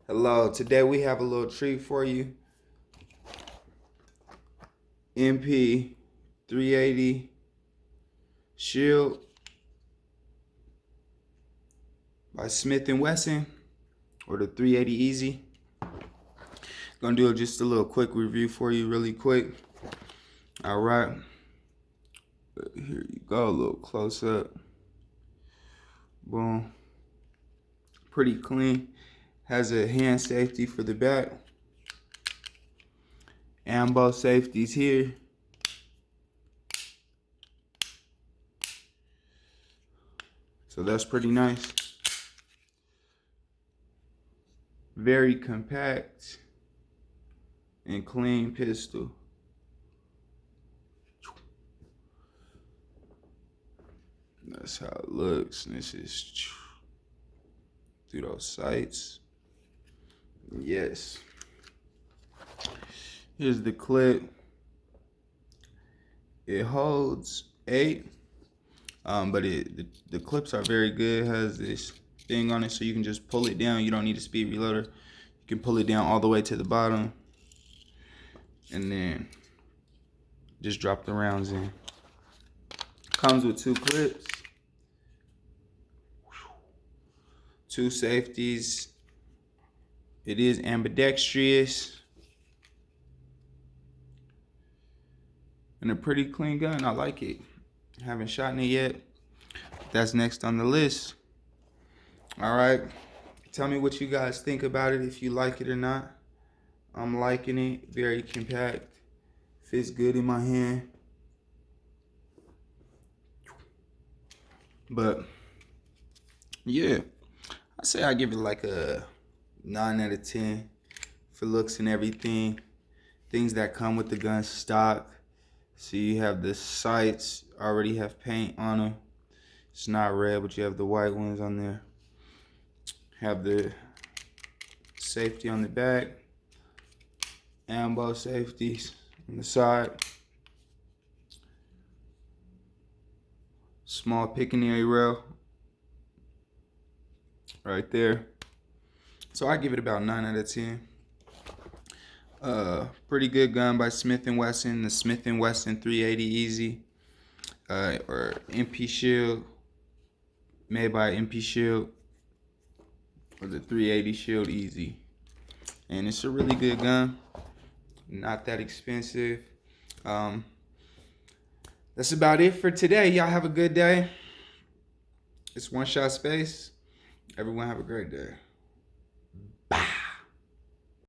Hello, today we have a little treat for you. MP 380 Shield by Smith & Wesson, or the 380 Easy. Gonna do just a little quick review for you really quick. All right, here you go, a little close up. Boom. Pretty clean. Has a hand safety for the back. And both safeties here. So that's pretty nice. Very compact and clean pistol. That's how it looks. This is through those sights. Yes. Here's the clip. It holds 8, but the clips are very good. It has this thing on it so you can just pull it down. You don't need a speed reloader. You can pull it down all the way to the bottom and then just drop the rounds in. Comes with 2 clips, 2 safeties. It is ambidextrous and a pretty clean gun. I like it. Haven't shot in it yet. That's next on the list. All right, tell me what you guys think about it, if you like it or not. I'm liking it. Very compact, fits good in my hand. But yeah, I say I give it like a 9 out of 10 for looks and everything. Things that come with the gun stock. So you have the sights, already have paint on them. It's not red, but you have the white ones on there. Have the safety on the back. And both safeties on the side. Small piccaninny rail right there. So I give it about 9 out of 10. Pretty good gun by Smith & Wesson, the Smith & Wesson 380 Easy, or MP Shield, made by MP Shield, or the 380 Shield Easy. And it's a really good gun, not that expensive. That's about it for today. Y'all have a good day. It's One Shot Space. Everyone have a great day.